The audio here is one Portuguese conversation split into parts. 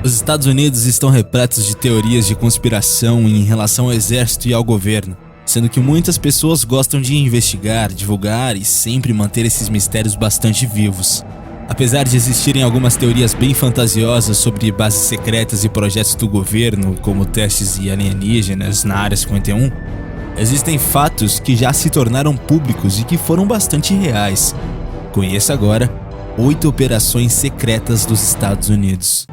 Os Estados Unidos estão repletos de teorias de conspiração em relação ao exército e ao governo, sendo que muitas pessoas gostam de investigar, divulgar e sempre manter esses mistérios bastante vivos. Apesar de existirem algumas teorias bem fantasiosas sobre bases secretas e projetos do governo, como testes de alienígenas na Área 51, existem fatos que já se tornaram públicos e que foram bastante reais. Conheça agora 8 operações secretas dos Estados Unidos.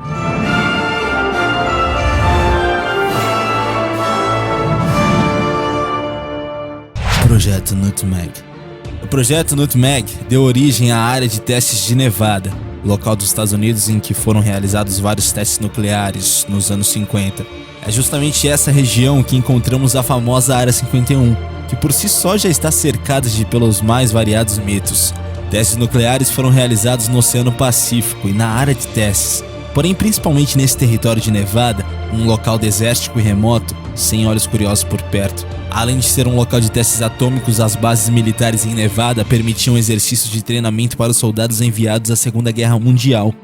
Projeto Nutmeg. O Projeto Nutmeg deu origem à área de testes de Nevada, local dos Estados Unidos em que foram realizados vários testes nucleares nos anos 50. É justamente essa região que encontramos a famosa Área 51, que por si só já está cercada pelos mais variados mitos. Testes nucleares foram realizados no Oceano Pacífico e na área de testes, porém principalmente nesse território de Nevada, um local desértico e remoto, sem olhos curiosos por perto. Além de ser um local de testes atômicos, as bases militares em Nevada permitiam exercícios de treinamento para os soldados enviados à Segunda Guerra Mundial.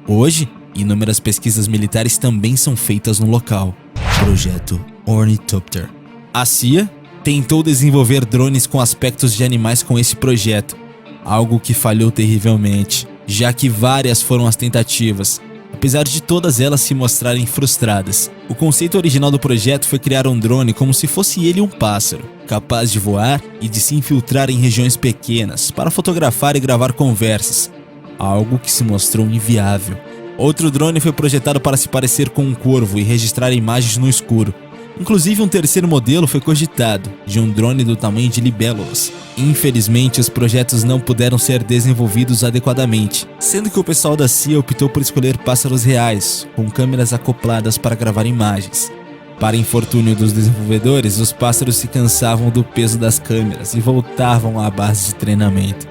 Hoje, inúmeras pesquisas militares também são feitas no local. Projeto Ornithopter. A CIA tentou desenvolver drones com aspectos de animais com esse projeto, algo que falhou terrivelmente, já que várias foram as tentativas, apesar de todas elas se mostrarem frustradas. O conceito original do projeto foi criar um drone como se fosse ele um pássaro, capaz de voar e de se infiltrar em regiões pequenas para fotografar e gravar conversas, algo que se mostrou inviável. Outro drone foi projetado para se parecer com um corvo e registrar imagens no escuro. Inclusive, um terceiro modelo foi cogitado, de um drone do tamanho de libélulas. Infelizmente, os projetos não puderam ser desenvolvidos adequadamente, sendo que o pessoal da CIA optou por escolher pássaros reais, com câmeras acopladas para gravar imagens. Para infortúnio dos desenvolvedores, os pássaros se cansavam do peso das câmeras e voltavam à base de treinamento.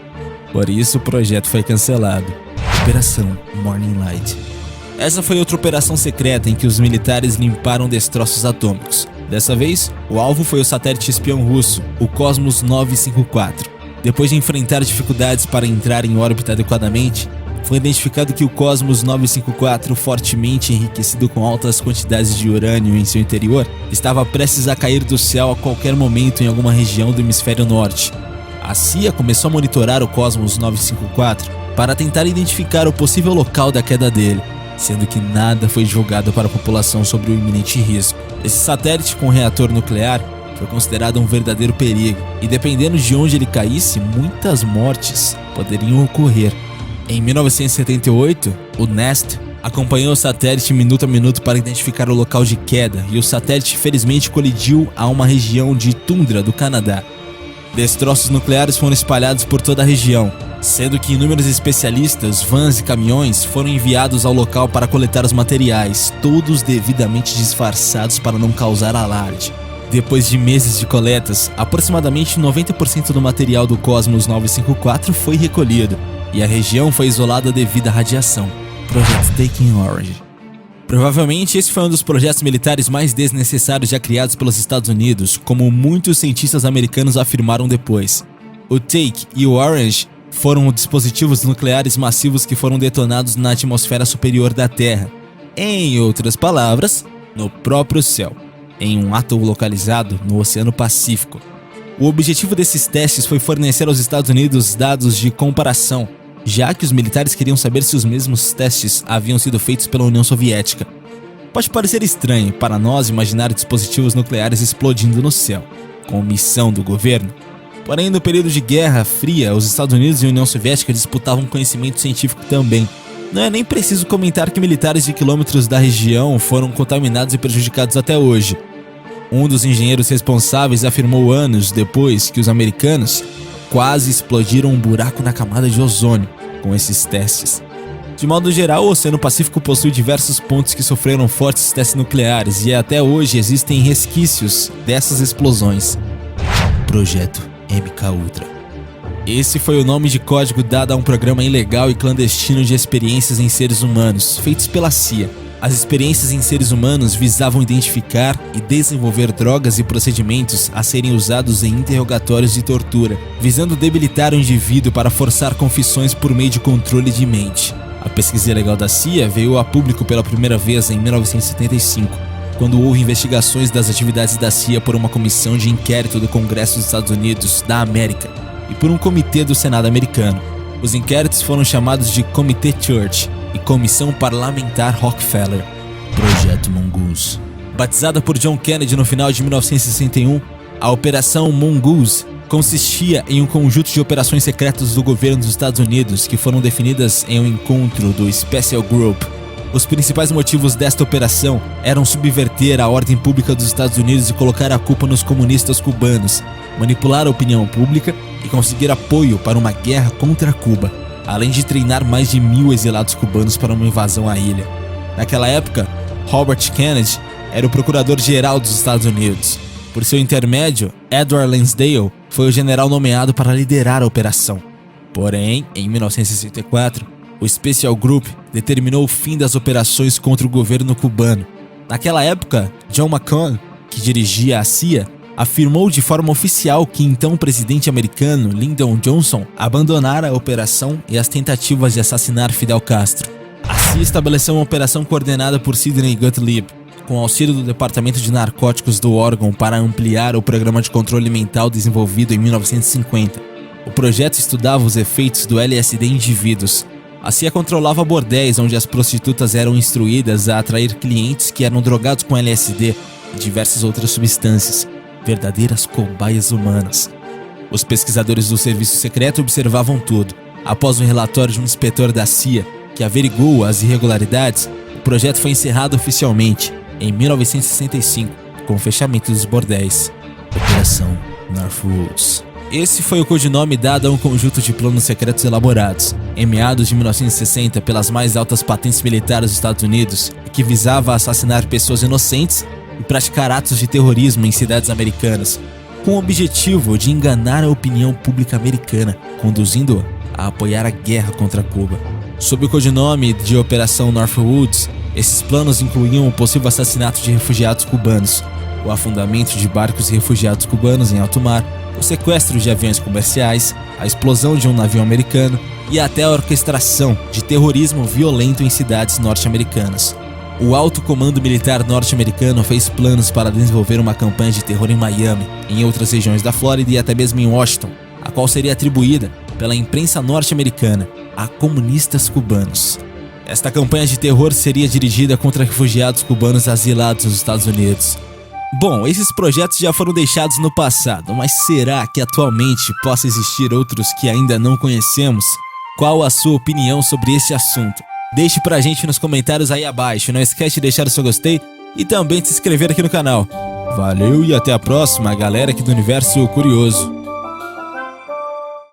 Por isso, o projeto foi cancelado. Operação Morning Light. Essa foi outra operação secreta em que os militares limparam destroços atômicos. Dessa vez, o alvo foi o satélite espião russo, o Cosmos 954. Depois de enfrentar dificuldades para entrar em órbita adequadamente, foi identificado que o Cosmos 954, fortemente enriquecido com altas quantidades de urânio em seu interior, estava prestes a cair do céu a qualquer momento em alguma região do hemisfério norte. A CIA começou a monitorar o Cosmos 954 para tentar identificar o possível local da queda dele, sendo que nada foi divulgado para a população sobre o iminente risco. Esse satélite com reator nuclear foi considerado um verdadeiro perigo, e dependendo de onde ele caísse, muitas mortes poderiam ocorrer. Em 1978, o NAST acompanhou o satélite minuto a minuto para identificar o local de queda, e o satélite felizmente colidiu a uma região de tundra do Canadá. Destroços nucleares foram espalhados por toda a região, sendo que inúmeros especialistas, vans e caminhões foram enviados ao local para coletar os materiais, todos devidamente disfarçados para não causar alarde. Depois de meses de coletas, aproximadamente 90% do material do Cosmos 954 foi recolhido, e a região foi isolada devido à radiação. Projeto Taking Orange. Provavelmente esse foi um dos projetos militares mais desnecessários já criados pelos Estados Unidos, como muitos cientistas americanos afirmaram depois. O Take e o Orange foram dispositivos nucleares massivos que foram detonados na atmosfera superior da Terra, em outras palavras, no próprio céu, em um atol localizado no Oceano Pacífico. O objetivo desses testes foi fornecer aos Estados Unidos dados de comparação, já que os militares queriam saber se os mesmos testes haviam sido feitos pela União Soviética. Pode parecer estranho para nós imaginar dispositivos nucleares explodindo no céu, com missão do governo. Porém, no período de Guerra Fria, os Estados Unidos e a União Soviética disputavam conhecimento científico também. Não é nem preciso comentar que militares de quilômetros da região foram contaminados e prejudicados até hoje. Um dos engenheiros responsáveis afirmou anos depois que os americanos quase explodiram um buraco na camada de ozônio com esses testes. De modo geral, o Oceano Pacífico possui diversos pontos que sofreram fortes testes nucleares e até hoje existem resquícios dessas explosões. Projeto MKUltra. Esse foi o nome de código dado a um programa ilegal e clandestino de experiências em seres humanos, feitos pela CIA. As experiências em seres humanos visavam identificar e desenvolver drogas e procedimentos a serem usados em interrogatórios de tortura, visando debilitar o indivíduo para forçar confissões por meio de controle de mente. A pesquisa ilegal da CIA veio a público pela primeira vez em 1975, quando houve investigações das atividades da CIA por uma comissão de inquérito do Congresso dos Estados Unidos da América e por um comitê do Senado americano. Os inquéritos foram chamados de Comitê Church e Comissão Parlamentar Rockefeller. Projeto Mongoose. Batizada por John Kennedy no final de 1961, a Operação Mongoose consistia em um conjunto de operações secretas do governo dos Estados Unidos que foram definidas em um encontro do Special Group. Os principais motivos desta operação eram subverter a ordem pública dos Estados Unidos e colocar a culpa nos comunistas cubanos, manipular a opinião pública e conseguir apoio para uma guerra contra Cuba, além de treinar mais de 1.000 exilados cubanos para uma invasão à ilha. Naquela época, Robert Kennedy era o procurador-geral dos Estados Unidos. Por seu intermédio, Edward Lansdale foi o general nomeado para liderar a operação. Porém, em 1964, o Special Group determinou o fim das operações contra o governo cubano. Naquela época, John McCone, que dirigia a CIA, afirmou de forma oficial que então o presidente americano Lyndon Johnson abandonara a operação e as tentativas de assassinar Fidel Castro. A CIA estabeleceu uma operação coordenada por Sidney Gottlieb, com auxílio do Departamento de Narcóticos do órgão para ampliar o programa de controle mental desenvolvido em 1950. O projeto estudava os efeitos do LSD em indivíduos. A CIA controlava bordéis onde as prostitutas eram instruídas a atrair clientes que eram drogados com LSD e diversas outras substâncias, verdadeiras cobaias humanas. Os pesquisadores do serviço secreto observavam tudo. Após um relatório de um inspetor da CIA que averiguou as irregularidades, o projeto foi encerrado oficialmente em 1965, com o fechamento dos bordéis. Operação Northwoods. Esse foi o codinome dado a um conjunto de planos secretos elaborados, em meados de 1960 pelas mais altas patentes militares dos Estados Unidos, que visava assassinar pessoas inocentes e praticar atos de terrorismo em cidades americanas, com o objetivo de enganar a opinião pública americana, conduzindo-a a apoiar a guerra contra Cuba. Sob o codinome de Operação Northwoods, esses planos incluíam o possível assassinato de refugiados cubanos, o afundamento de barcos de refugiados cubanos em alto mar, o sequestro de aviões comerciais, a explosão de um navio americano e até a orquestração de terrorismo violento em cidades norte-americanas. O Alto Comando Militar norte-americano fez planos para desenvolver uma campanha de terror em Miami, em outras regiões da Flórida e até mesmo em Washington, a qual seria atribuída pela imprensa norte-americana a comunistas cubanos. Esta campanha de terror seria dirigida contra refugiados cubanos asilados nos Estados Unidos. Bom, esses projetos já foram deixados no passado, mas será que atualmente possa existir outros que ainda não conhecemos? Qual a sua opinião sobre este assunto? Deixe pra gente nos comentários aí abaixo, não esquece de deixar o seu gostei e também de se inscrever aqui no canal. Valeu e até a próxima, galera aqui do Universo Curioso.